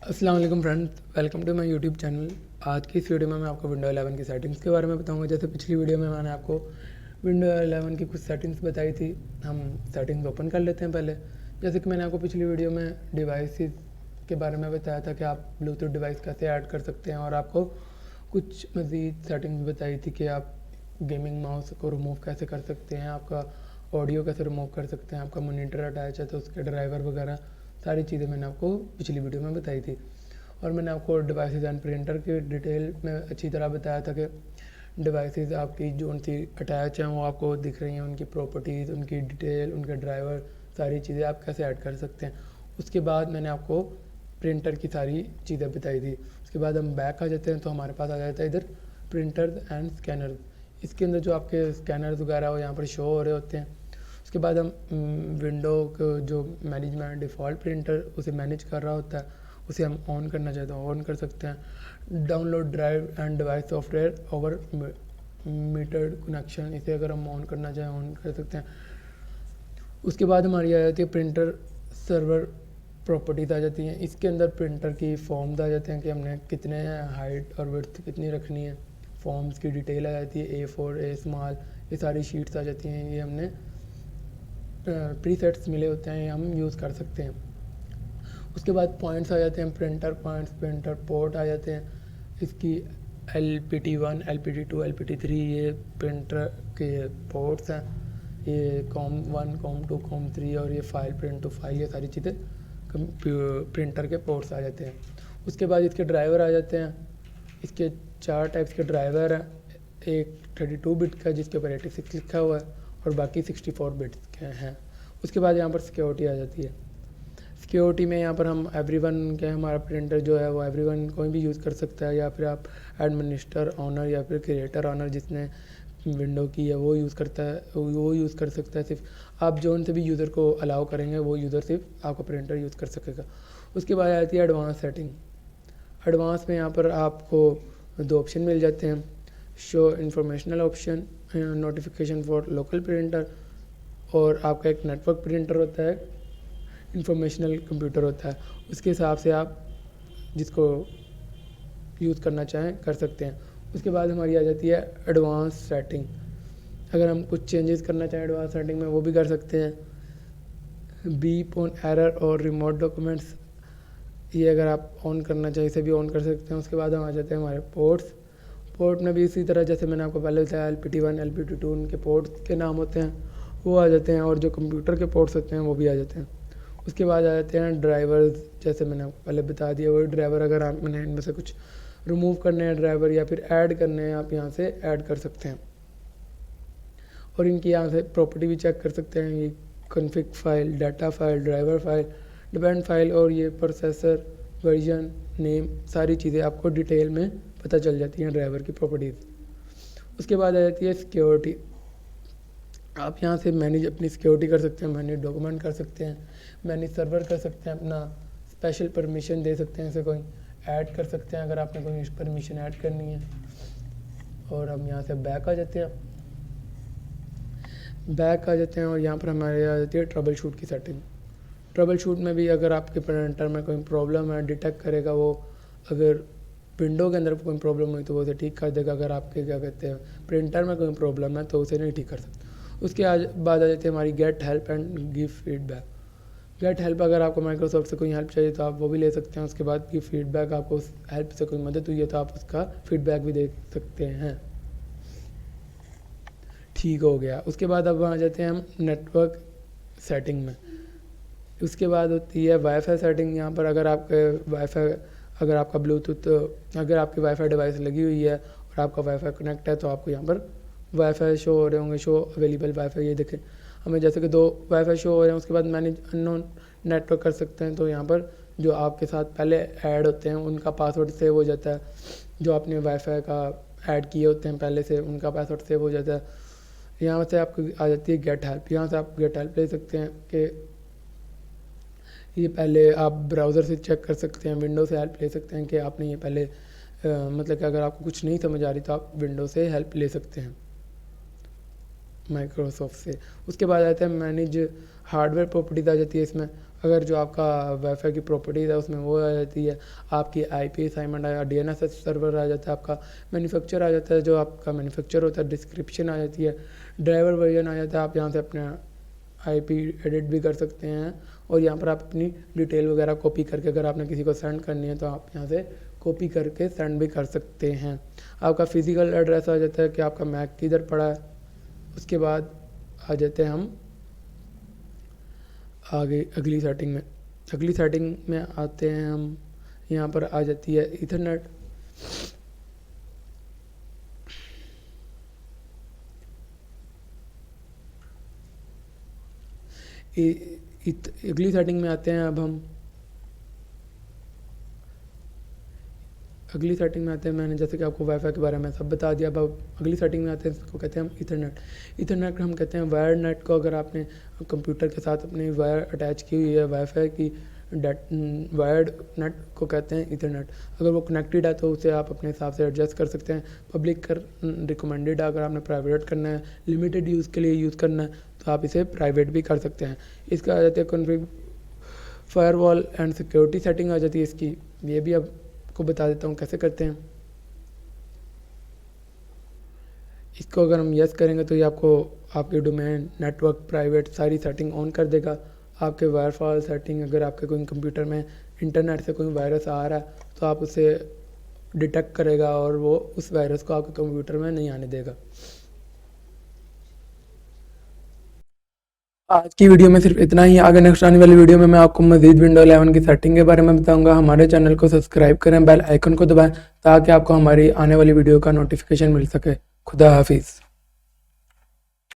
अस्सलाम वालेकुम friends, welcome to my YouTube channel. आज की इस वीडियो में मैं आपको विंडो 11 की सेटिंग्स के बारे में बताऊंगा। जैसे पिछली वीडियो में मैंने आपको विंडो 11 की कुछ सेटिंग्स बताई थी। हम सेटिंग्स ओपन कर लेते हैं पहले। जैसे कि मैंने आपको पिछली वीडियो में डिवाइसेस के बारे में बताया था कि आप ब्लूटूथ डिवाइस कैसे ऐड कर सकते हैं, और आपको कुछ मज़ीद सेटिंग्स बताई थी कि आप गेमिंग माउस को रिमूव कैसे कर सकते हैं, आपका ऑडियो कैसे रिमूव कर सकते हैं, आपका मॉनिटर अटैच है तो उसके ड्राइवर वगैरह सारी चीज़ें मैंने आपको पिछली वीडियो में बताई थी। और मैंने आपको डिवाइसेस एंड प्रिंटर की डिटेल में अच्छी तरह बताया था कि डिवाइसेस आपकी जो सी अटैच हैं वो आपको दिख रही हैं, उनकी प्रॉपर्टीज़, उनकी डिटेल, उनके ड्राइवर, सारी चीज़ें आप कैसे ऐड कर सकते हैं। उसके बाद मैंने आपको प्रिंटर की सारी चीज़ें बताई थी। उसके बाद हम बैक आ जाते हैं तो हमारे पास आ जाता है इधर प्रिंटर्स एंड स्कैनर्स। इसके अंदर जो आपके स्कैनर्स वगैरह वो यहाँ पर शो हो रहे होते हैं। उसके बाद हम विंडो को जो मैनेजमेंट डिफ़ॉल्ट प्रिंटर उसे मैनेज कर रहा होता है, उसे हम ऑन करना चाहते हैं ऑन कर सकते हैं। Download drive and device software over metered connection, इसे अगर हम ऑन करना चाहें ऑन कर सकते हैं। उसके बाद हमारी आ जाती है प्रिंटर सर्वर प्रॉपर्टीज़ आ जाती हैं। इसके अंदर प्रिंटर की फॉर्म्स आ जाते हैं कि हमने कितने हाइट और विड्थ कितनी रखनी है। फॉर्म्स की डिटेल आ जाती है, A4, A स्मॉल, ये सारी शीट्स आ जाती हैं। ये हमने प्रीसेट्स मिले होते हैं, ये हम यूज़ कर सकते हैं। उसके बाद पॉइंट्स आ जाते हैं, प्रिंटर पॉइंट्स, प्रिंटर पोर्ट आ जाते हैं। इसकी LPT1, LPT2, LPT3 ये प्रिंटर के पोर्ट्स हैं। ये COM1, COM2, COM3 और ये फाइल प्रिंट टू फाइल, ये सारी चीज़ें प्रिंटर के पोर्ट्स आ जाते हैं। उसके बाद इसके ड्राइवर आ जाते हैं। इसके 4 टाइप्स के ड्राइवर हैं। एक 32 बिट का जिसके ऊपर 86 लिखा हुआ है और बाकी 64 बिट्स के हैं। उसके बाद यहाँ पर सिक्योरिटी आ जाती है। सिक्योरिटी में यहाँ पर हम एवरीवन के, हमारा प्रिंटर जो है वो एवरीवन कोई भी यूज़ कर सकता है, या फिर आप एडमिनिस्टर ऑनर या फिर क्रिएटर ऑनर जिसने विंडो की है वो यूज़ करता है, वो यूज़ कर सकता है। सिर्फ आप जो उनसे भी यूज़र को अलाउ करेंगे वो यूज़र सिर्फ आपका प्रिंटर यूज़ कर सकेगा। उसके बाद आती है एडवांस सेटिंग। एडवांस में यहाँ पर आपको 2 ऑप्शन मिल जाते हैं, show informational option, notification for local printer, और आपका एक नेटवर्क प्रिंटर होता है, इंफॉर्मेशनल कंप्यूटर होता है। उसके हिसाब से आप जिसको यूज़ करना चाहें कर सकते हैं। उसके बाद हमारी आ जाती है एडवांस सेटिंग। अगर हम कुछ चेंजेस करना चाहें एडवांस सेटिंग में वो भी कर सकते हैं। बीप ऑन एरर और रिमोट डॉक्यूमेंट्स, ये अगर आप ऑन करना चाहिए इसे भी ऑन कर सकते हैं। उसके बाद हम आ जाते हैं हमारे पोर्ट्स। पोर्ट में भी इसी तरह जैसे मैंने आपको पहले बताया LPT1, LPT2 उनके पोर्ट्स के नाम होते हैं, वो आ जाते हैं, और जो कंप्यूटर के पोर्ट्स होते हैं वो भी आ जाते हैं। उसके बाद आ जाते हैं ड्राइवर्स। जैसे मैंने आपको पहले बता दिया, वही ड्राइवर अगर आपने इनमें से कुछ रिमूव करने हैं ड्राइवर या फिर ऐड करने हैं, आप यहाँ से ऐड कर सकते हैं। और इनकी यहाँ से प्रॉपर्टी भी चेक कर सकते हैं। ये config file, data file, driver file, depend file, और ये प्रोसेसर, वर्जन, नेम, सारी चीज़ें आपको डिटेल में पता चल जाती हैं ड्राइवर की प्रॉपर्टीज़। उसके बाद आ जाती है सिक्योरिटी। आप यहाँ से मैनेज अपनी सिक्योरिटी कर सकते हैं, मैनेज डॉक्यूमेंट कर सकते हैं, मैनेज सर्वर कर सकते हैं, अपना स्पेशल परमिशन दे सकते हैं, इसे कोई ऐड कर सकते हैं अगर आपने कोई परमिशन ऐड करनी है। और हम यहाँ से बैक आ जाते हैं। बैक आ जाते हैं और यहाँ पर हमारे आ जाती है ट्रबल शूट की सेटिंग। ट्रबल शूट में भी अगर आपके प्रिंटर में कोई प्रॉब्लम है डिटेक्ट करेगा वो। अगर विंडो के अंदर कोई प्रॉब्लम हुई तो वो उसे ठीक कर देगा। अगर आपके क्या कहते हैं प्रिंटर में कोई प्रॉब्लम है तो उसे नहीं ठीक कर सकते। उसके बाद आ जाती है हमारी get help and give feedback. Get help, अगर आपको माइक्रोसॉफ्ट से कोई हेल्प चाहिए तो आप वो भी ले सकते हैं। उसके बाद गिव फीडबैक, आपको उस हेल्प से कोई मदद हुई है तो आप उसका फीडबैक भी दे सकते हैं। ठीक हो गया। उसके बाद अब आ जाते हैं हम नेटवर्क सेटिंग में। उसके बाद होती है वाईफाई सेटिंग। यहाँ पर अगर आपका ब्लूटूथ, अगर आपकी वाईफाई डिवाइस लगी हुई है और आपका वाईफाई कनेक्ट है तो आपको यहाँ पर वाईफाई शो हो रहे होंगे, शो अवेलेबल वाईफाई। ये देखें हमें जैसे कि 2 वाईफाई शो हो रहे हैं। उसके बाद मैनेज अननोन नेटवर्क कर सकते हैं, तो यहाँ पर जो आपके साथ पहले ऐड होते हैं उनका पासवर्ड सेव हो जाता है। जो आपने वाईफाई का ऐड किए होते हैं पहले से उनका पासवर्ड सेव हो जाता है। यहाँ से आपको आ जाती है गेट हेल्प। यहाँ से आप गेट हेल्प ले सकते हैं कि ये पहले आप ब्राउज़र से चेक कर सकते हैं, विंडो से हेल्प ले सकते हैं कि आपने ये पहले मतलब कि अगर आपको कुछ नहीं समझ आ रही तो आप विंडो से हेल्प ले सकते हैं माइक्रोसॉफ्ट से। उसके बाद आता है मैनेज हार्डवेयर प्रॉपर्टीज आ जाती है इसमें। अगर जो आपका वाईफाई की प्रॉपर्टीज़ है उसमें वो आ जाती है, आपकी आईपी असाइनमेंट आया, डीएनएस सर्वर आ जाता है, आपका मैन्युफैक्चर आ जाता है, जो आपका मैन्युफैक्चर होता है, डिस्क्रिप्शन आ जाती है, ड्राइवर वर्जन आ जाता है। आप यहाँ से अपने आईपी एडिट भी कर सकते हैं और यहाँ पर आप अपनी डिटेल वगैरह कॉपी करके अगर आपने किसी को सेंड करनी है तो आप यहाँ से कॉपी करके सेंड भी कर सकते हैं। आपका फिज़िकल एड्रेस आ जाता है कि आपका मैक किधर पड़ा है। उसके बाद आ जाते हैं हम आगे अगली सेटिंग में आते हैं हम। यहाँ पर आ जाती है ईथरनेट। अगली सेटिंग में आते हैं अब हम। अगली सेटिंग में आते हैं, मैंने जैसे कि आपको वाईफाई के बारे में सब बता दिया। अब अगली सेटिंग में आते हैं, इसको कहते हैं हम ईथरनेट हम कहते हैं वायर नेट को। अगर आपने कंप्यूटर के साथ अपनी वायर अटैच की हुई है वाईफाई की, वायर्ड नेट को कहते हैं ईथरनेट। अगर वो कनेक्टेड है तो उसे आप अपने हिसाब से एडजस्ट कर सकते हैं। पब्लिक कर रिकमेंडेड है, अगर आपने प्राइवेट करना है, लिमिटेड यूज़ के लिए यूज़ करना है तो आप इसे प्राइवेट भी कर सकते हैं। इसका आ जाता है config firewall and security setting आ जाती है इसकी। ये भी आपको बता देता हूँ कैसे करते हैं। इसको अगर हम यस करेंगे तो ये आपको आपके डोमेन, नेटवर्क, प्राइवेट सारी सेटिंग ऑन कर देगा। आपके वायरफॉल सेटिंग, अगर आपके कोई कंप्यूटर में इंटरनेट से कोई वायरस आ रहा है तो आप उसे डिटेक्ट करेगा और वो उस वायरस को आपके कंप्यूटर में नहीं आने देगा। आज की वीडियो में सिर्फ इतना ही। आगे नेक्स्ट आने वाली वीडियो में मैं आपको मजीद विंडो 11 की सेटिंग के बारे में बताऊंगा। हमारे चैनल को सब्सक्राइब करें, बेल आइकन को दबाएं ताकि आपको हमारी आने वाली वीडियो का नोटिफिकेशन मिल सके। खुदा हाफिज़।